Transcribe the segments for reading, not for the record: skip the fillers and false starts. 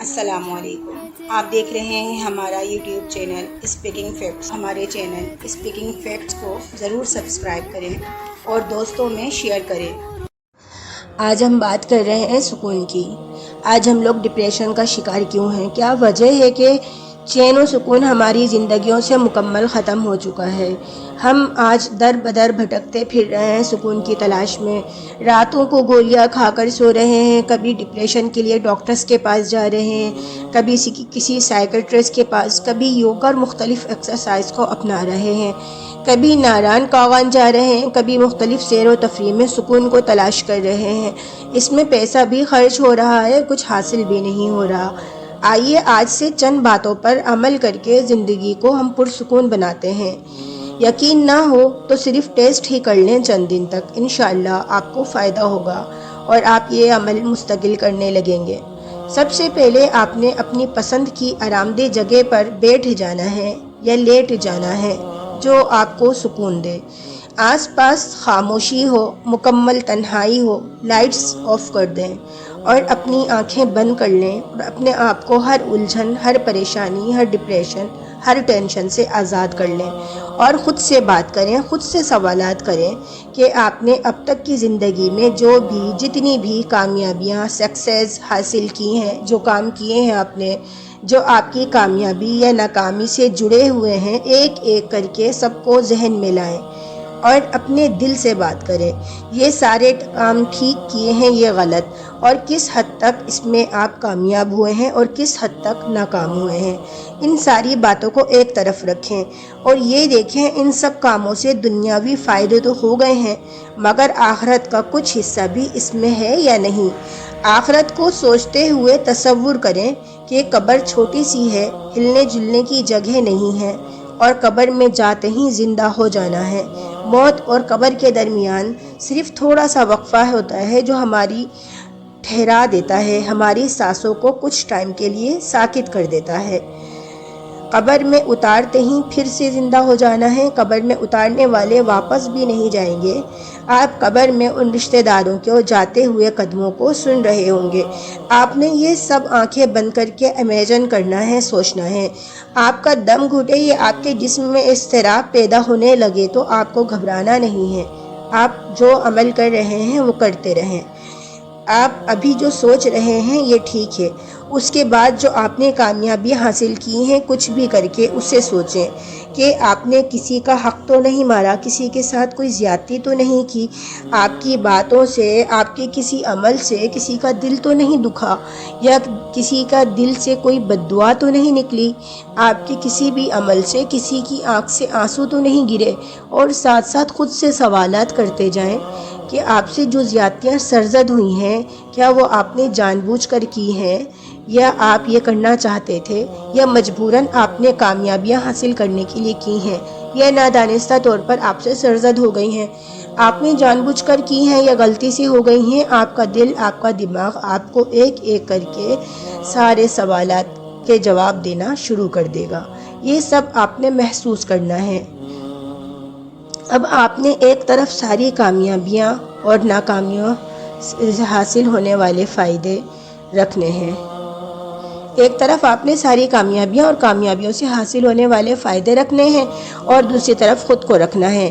السلام علیکم، آپ دیکھ رہے ہیں ہمارا یوٹیوب چینل اسپیکنگ فیکٹس۔ ہمارے چینل اسپیکنگ فیکٹس کو ضرور سبسکرائب کریں اور دوستوں میں شیئر کریں۔ آج ہم بات کر رہے ہیں سکون کی۔ آج ہم لوگ ڈپریشن کا شکار کیوں ہیں؟ کیا وجہ ہے کہ چین و سکون ہماری زندگیوں سے مکمل ختم ہو چکا ہے؟ ہم آج در بدر بھٹکتے پھر رہے ہیں سکون کی تلاش میں، راتوں کو گولیاں کھا کر سو رہے ہیں، کبھی ڈپریشن کے لیے ڈاکٹرز کے پاس جا رہے ہیں، کبھی کسی سائیکٹرسٹ کے پاس، کبھی یوگا اور مختلف ایکسرسائز کو اپنا رہے ہیں، کبھی ناران کاغان جا رہے ہیں، کبھی مختلف سیر و تفریح میں سکون کو تلاش کر رہے ہیں۔ اس میں پیسہ بھی خرچ ہو رہا ہے، کچھ حاصل بھی نہیں ہو رہا۔ آئیے آج سے چند باتوں پر عمل کر کے زندگی کو ہم پرسکون بناتے ہیں۔ یقین نہ ہو تو صرف ٹیسٹ ہی کر لیں چند دن تک، انشاءاللہ آپ کو فائدہ ہوگا اور آپ یہ عمل مستقل کرنے لگیں گے۔ سب سے پہلے آپ نے اپنی پسند کی آرام دہ جگہ پر بیٹھ جانا ہے یا لیٹ جانا ہے جو آپ کو سکون دے۔ آس پاس خاموشی ہو، مکمل تنہائی ہو، لائٹس آف کر دیں اور اپنی آنکھیں بند کر لیں اور اپنے آپ کو ہر الجھن، ہر پریشانی، ہر ڈپریشن، ہر ٹینشن سے آزاد کر لیں اور خود سے بات کریں، خود سے سوالات کریں کہ آپ نے اب تک کی زندگی میں جتنی بھی کامیابیاں سکسیز حاصل کی ہیں، جو کام کیے ہیں آپ نے، جو آپ کی کامیابی یا ناکامی سے جڑے ہوئے ہیں، ایک ایک کر کے سب کو ذہن میں لائیں اور اپنے دل سے بات کریں۔ یہ سارے کام ٹھیک کیے ہیں، یہ غلط، اور کس حد تک اس میں آپ کامیاب ہوئے ہیں اور کس حد تک ناکام ہوئے ہیں، ان ساری باتوں کو ایک طرف رکھیں اور یہ دیکھیں ان سب کاموں سے دنیاوی فائدے تو ہو گئے ہیں، مگر آخرت کا کچھ حصہ بھی اس میں ہے یا نہیں۔ آخرت کو سوچتے ہوئے تصور کریں کہ قبر چھوٹی سی ہے، ہلنے جلنے کی جگہ نہیں ہے اور قبر میں جاتے ہی زندہ ہو جانا ہے۔ موت اور قبر کے درمیان صرف تھوڑا سا وقفہ ہوتا ہے جو ہماری ٹھہرا دیتا ہے، ہماری سانسوں کو کچھ ٹائم کے لیے ساکت کر دیتا ہے۔ قبر میں اتارتے ہی پھر سے زندہ ہو جانا ہے، قبر میں اتارنے والے واپس بھی نہیں جائیں گے۔ آپ قبر میں ان رشتہ داروں کے جاتے ہوئے قدموں کو سن رہے ہوں گے۔ آپ نے یہ سب آنکھیں بند کر کے امیجن کرنا ہے، سوچنا ہے۔ آپ کا دم گھٹے یا آپ کے جسم میں اضطراب پیدا ہونے لگے تو آپ کو گھبرانا نہیں ہے، آپ جو عمل کر رہے ہیں وہ کرتے رہیں۔ آپ ابھی جو سوچ رہے ہیں یہ ٹھیک ہے، اس کے بعد جو آپ نے کامیابی حاصل کی ہیں کچھ بھی کر کے اسے سوچیں کہ آپ نے کسی کا حق تو نہیں مارا، کسی کے ساتھ کوئی زیادتی تو نہیں کی، آپ کی باتوں سے، آپ کے کسی عمل سے کسی کا دل تو نہیں دکھا، یا کسی کا دل سے کوئی بد دعا تو نہیں نکلی، آپ کے کسی بھی عمل سے کسی کی آنکھ سے آنسو تو نہیں گرے، اور ساتھ ساتھ خود سے سوالات کرتے جائیں کہ آپ سے جو زیادتیاں سرزد ہوئی ہیں کیا وہ آپ نے جان بوجھ کر کی ہیں یا آپ یہ کرنا چاہتے تھے، یا مجبوراً آپ نے کامیابیاں حاصل کرنے کے لیے کی ہیں، یا نادانستہ طور پر آپ سے سرزد ہو گئی ہیں، آپ نے جان بوجھ کر کی ہیں یا غلطی سے ہو گئی ہیں۔ آپ کا دل، آپ کا دماغ آپ کو ایک ایک کر کے سارے سوالات کے جواب دینا شروع کر دے گا۔ یہ سب آپ نے محسوس کرنا ہے۔ اب آپ نے ایک طرف ساری کامیابیاں اور ناکامیوں سے حاصل ہونے والے فائدے رکھنے ہیں، ایک طرف آپ نے ساری کامیابیاں اور کامیابیوں سے حاصل ہونے والے فائدے رکھنے ہیں اور دوسری طرف خود کو رکھنا ہے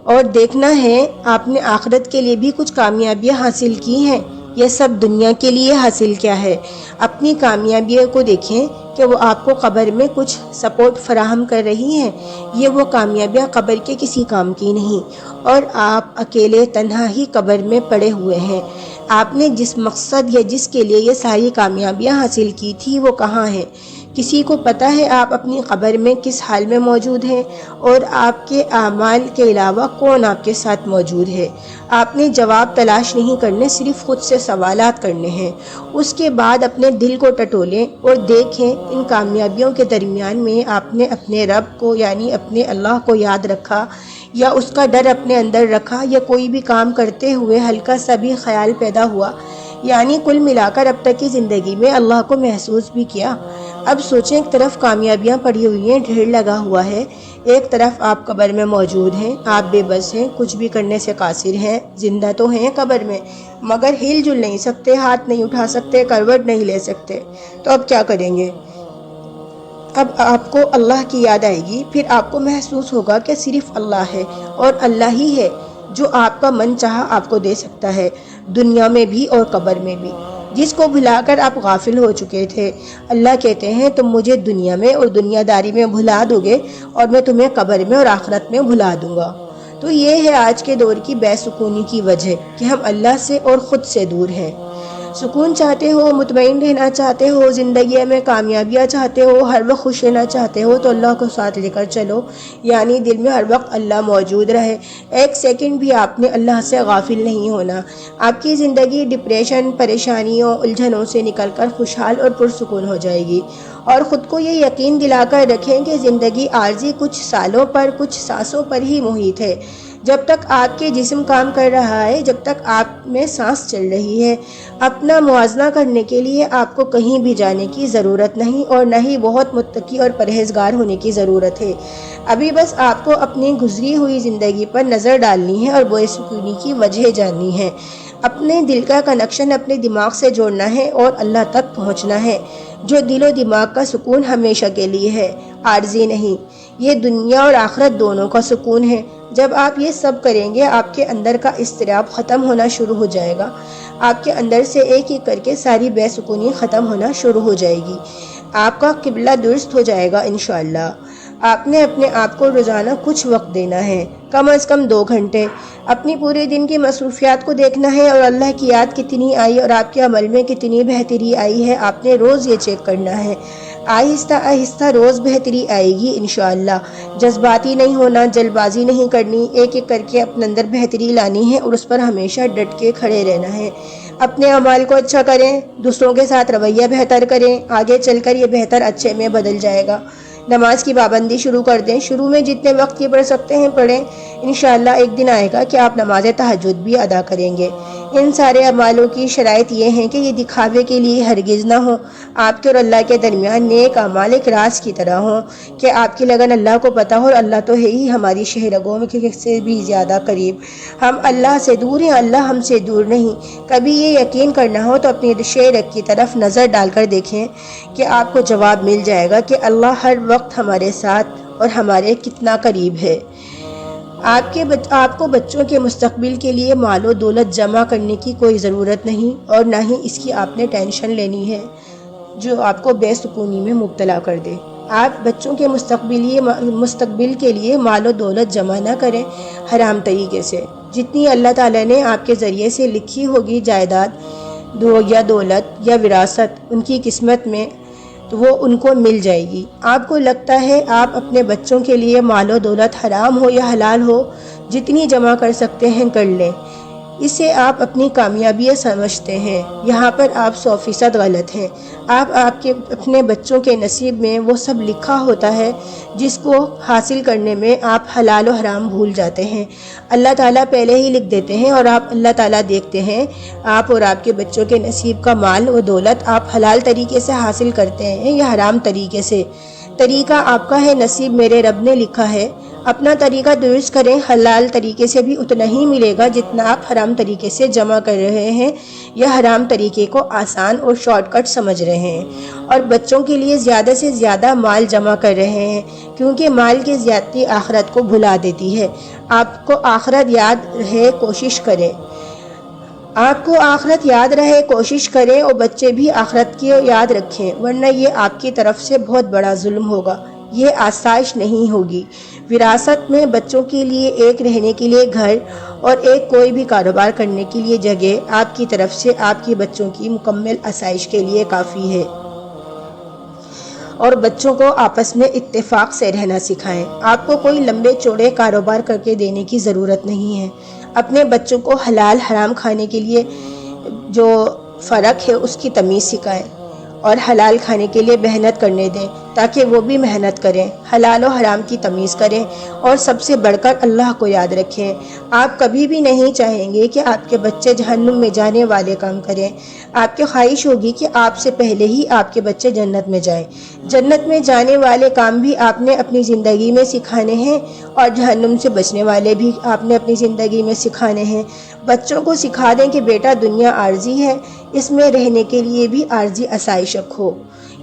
اور دیکھنا ہے آپ نے آخرت کے لیے بھی کچھ کامیابیاں حاصل کی ہیں، یہ سب دنیا کے لیے حاصل کیا ہے۔ اپنی کامیابیوں کو دیکھیں کہ وہ آپ کو قبر میں کچھ سپورٹ فراہم کر رہی ہیں، یہ وہ کامیابیاں قبر کے کسی کام کی نہیں اور آپ اکیلے تنہا ہی قبر میں پڑے ہوئے ہیں۔ آپ نے جس مقصد یا جس کے لیے یہ ساری کامیابیاں حاصل کی تھی وہ کہاں ہے؟ کسی کو پتہ ہے آپ اپنی قبر میں کس حال میں موجود ہیں اور آپ کے اعمال کے علاوہ کون آپ کے ساتھ موجود ہے؟ آپ نے جواب تلاش نہیں کرنے، صرف خود سے سوالات کرنے ہیں۔ اس کے بعد اپنے دل کو ٹٹولیں اور دیکھیں ان کامیابیوں کے درمیان میں آپ نے اپنے رب کو یعنی اپنے اللہ کو یاد رکھا یا اس کا ڈر اپنے اندر رکھا، یا کوئی بھی کام کرتے ہوئے ہلکا سا بھی خیال پیدا ہوا، یعنی کل ملا کر اب تک کی زندگی میں اللہ کو محسوس بھی کیا۔ اب سوچیں، ایک طرف کامیابیاں پڑی ہوئی ہیں، ڈھیر لگا ہوا ہے، ایک طرف آپ قبر میں موجود ہیں، آپ بے بس ہیں، کچھ بھی کرنے سے قاصر ہیں، زندہ تو ہیں قبر میں مگر ہل جل نہیں سکتے، ہاتھ نہیں اٹھا سکتے، کروٹ نہیں لے سکتے، تو اب کیا کریں گے؟ اب آپ کو اللہ کی یاد آئے گی، پھر آپ کو محسوس ہوگا کہ صرف اللہ ہے اور اللہ ہی ہے جو آپ کا من چاہا آپ کو دے سکتا ہے، دنیا میں بھی اور قبر میں بھی، جس کو بھلا کر آپ غافل ہو چکے تھے۔ اللہ کہتے ہیں تم مجھے دنیا میں اور دنیا داری میں بھلا دو گے اور میں تمہیں قبر میں اور آخرت میں بھلا دوں گا۔ تو یہ ہے آج کے دور کی بے سکونی کی وجہ کہ ہم اللہ سے اور خود سے دور ہیں۔ سکون چاہتے ہو، مطمئن رہنا چاہتے ہو، زندگی میں کامیابیاں چاہتے ہو، ہر وقت خوش رہنا چاہتے ہو، تو اللہ کو ساتھ لے کر چلو، یعنی دل میں ہر وقت اللہ موجود رہے، ایک سیکنڈ بھی آپ نے اللہ سے غافل نہیں ہونا۔ آپ کی زندگی ڈپریشن، پریشانیوں، الجھنوں سے نکل کر خوشحال اور پرسکون ہو جائے گی۔ اور خود کو یہ یقین دلا کر رکھیں کہ زندگی عارضی کچھ سالوں پر، کچھ سانسوں پر ہی محیط ہے۔ جب تک آپ کے جسم کام کر رہا ہے، جب تک آپ میں سانس چل رہی ہے، اپنا موازنہ کرنے کے لیے آپ کو کہیں بھی جانے کی ضرورت نہیں، اور نہ ہی بہت متقی اور پرہیزگار ہونے کی ضرورت ہے۔ ابھی بس آپ کو اپنی گزری ہوئی زندگی پر نظر ڈالنی ہے اور بے سکونی کی وجہ جاننی ہے۔ اپنے دل کا کنیکشن اپنے دماغ سے جوڑنا ہے اور اللہ تک پہنچنا ہے، جو دل و دماغ کا سکون ہمیشہ کے لیے ہے، عارضی نہیں۔ یہ دنیا اور آخرت دونوں کا سکون ہے۔ جب آپ یہ سب کریں گے، آپ کے اندر کا اضطراب ختم ہونا شروع ہو جائے گا، آپ کے اندر سے ایک ایک کر کے ساری بے سکونی ختم ہونا شروع ہو جائے گی، آپ کا قبلہ درست ہو جائے گا انشاءاللہ۔ آپ نے اپنے آپ کو روزانہ کچھ وقت دینا ہے، کم از کم 2 گھنٹے، اپنی پورے دن کی مصروفیات کو دیکھنا ہے اور اللہ کی یاد کتنی آئی اور آپ کے عمل میں کتنی بہتری آئی ہے، آپ نے روز یہ چیک کرنا ہے۔ آہستہ آہستہ روز بہتری آئے گی انشاءاللہ۔ جذباتی نہیں ہونا، جلد بازی نہیں کرنی، ایک ایک کر کے اپنے اندر بہتری لانی ہے اور اس پر ہمیشہ ڈٹ کے کھڑے رہنا ہے۔ اپنے اعمال کو اچھا کریں، دوسروں کے ساتھ رویہ بہتر کریں، آگے چل کر یہ بہتر اچھے میں بدل جائے گا۔ نماز کی پابندی شروع کر دیں، شروع میں جتنے وقت کی پڑھ سکتے ہیں پڑھیں، انشاءاللہ ایک دن آئے گا کہ آپ نماز تہجد بھی ادا کریں گے۔ ان سارے اعمالوں کی شرائط یہ ہیں کہ یہ دکھاوے کے لیے ہرگز نہ ہو، آپ کے اور اللہ کے درمیان نیک اعمال ایک راز کی طرح ہوں کہ آپ کی لگن اللہ کو پتہ ہو، اور اللہ تو ہے ہی ہماری شہرگوں میں سے بھی زیادہ قریب۔ ہم اللہ سے دور ہیں، اللہ ہم سے دور نہیں۔ کبھی یہ یقین کرنا ہو تو اپنی شہرگ کی طرف نظر ڈال کر دیکھیں کہ آپ کو جواب مل جائے گا کہ اللہ ہر وقت ہمارے ساتھ اور ہمارے کتنا قریب ہے۔ آپ کو بچوں کے مستقبل کے لیے مال و دولت جمع کرنے کی کوئی ضرورت نہیں، اور نہ ہی اس کی آپ نے ٹینشن لینی ہے جو آپ کو بے سکونی میں مبتلا کر دے۔ آپ بچوں کے مستقبل کے لیے مال و دولت جمع نہ کریں حرام طریقے سے۔ جتنی اللہ تعالیٰ نے آپ کے ذریعے سے لکھی ہوگی جائیداد یا دولت یا وراثت ان کی قسمت میں، تو وہ ان کو مل جائے گی۔ آپ کو لگتا ہے آپ اپنے بچوں کے لیے مال و دولت حرام ہو یا حلال ہو، جتنی جمع کر سکتے ہیں کر لیں، اسے آپ اپنی کامیابی سمجھتے ہیں، یہاں پر آپ 100% غلط ہیں۔ آپ اپنے بچوں کے نصیب میں وہ سب لکھا ہوتا ہے جس کو حاصل کرنے میں آپ حلال و حرام بھول جاتے ہیں۔ اللہ تعالیٰ پہلے ہی لکھ دیتے ہیں، اور اللہ تعالیٰ دیکھتے ہیں آپ اور آپ کے بچوں کے نصیب کا مال و دولت آپ حلال طریقے سے حاصل کرتے ہیں یا حرام طریقے سے۔ طریقہ آپ کا ہے، نصیب میرے رب نے لکھا ہے، اپنا طریقہ درست کریں، حلال طریقے سے بھی اتنا ہی ملے گا جتنا آپ حرام طریقے سے جمع کر رہے ہیں یا حرام طریقے کو آسان اور شارٹ کٹ سمجھ رہے ہیں، اور بچوں کے لیے زیادہ سے زیادہ مال جمع کر رہے ہیں، کیونکہ مال کی زیادتی آخرت کو بھلا دیتی ہے۔ آپ کو آخرت یاد رہے، کوشش کریں، آپ کو آخرت یاد رہے، کوشش کریں، اور بچے بھی آخرت کی یاد رکھیں، ورنہ یہ آپ کی طرف سے بہت بڑا ظلم ہوگا، یہ آسائش نہیں ہوگی۔ وراثت میں بچوں کے لیے ایک رہنے کے لیے گھر اور ایک کوئی بھی کاروبار کرنے کے لیے جگہ آپ کی طرف سے آپ کے بچوں کی مکمل آسائش کے لیے کافی ہے۔ اور بچوں کو آپس میں اتفاق سے رہنا سکھائیں۔ آپ کو کوئی لمبے چوڑے کاروبار کر کے دینے کی ضرورت نہیں ہے۔ اپنے بچوں کو حلال حرام کھانے کے لیے جو فرق ہے اس کی تمیز سکھائیں، اور حلال کھانے کے لیے محنت کرنے دیں تاکہ وہ بھی محنت کریں، حلال و حرام کی تمیز کریں اور سب سے بڑھ کر اللہ کو یاد رکھیں۔ آپ کبھی بھی نہیں چاہیں گے کہ آپ کے بچے جہنم میں جانے والے کام کریں۔ آپ کی خواہش ہوگی کہ آپ سے پہلے ہی آپ کے بچے جنت میں جائیں۔ جنت میں جانے والے کام بھی آپ نے اپنی زندگی میں سکھانے ہیں اور جہنم سے بچنے والے بھی آپ نے اپنی زندگی میں سکھانے ہیں۔ بچوں کو سکھا دیں کہ بیٹا دنیا عارضی ہے، اس میں رہنے کے لیے بھی عارضی آسائش رکھو۔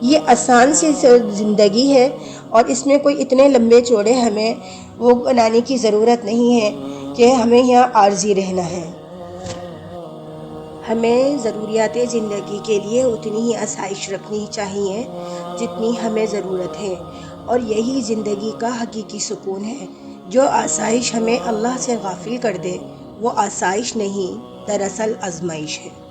یہ آسان سی زندگی ہے اور اس میں کوئی اتنے لمبے چوڑے ہمیں وہ بنانے کی ضرورت نہیں ہے کہ ہمیں یہاں عارضی رہنا ہے۔ ہمیں ضروریات زندگی کے لیے اتنی ہی آسائش رکھنی چاہیے جتنی ہمیں ضرورت ہے، اور یہی زندگی کا حقیقی سکون ہے۔ جو آسائش ہمیں اللہ سے غافل کر دے وہ آسائش نہیں، دراصل آزمائش ہے۔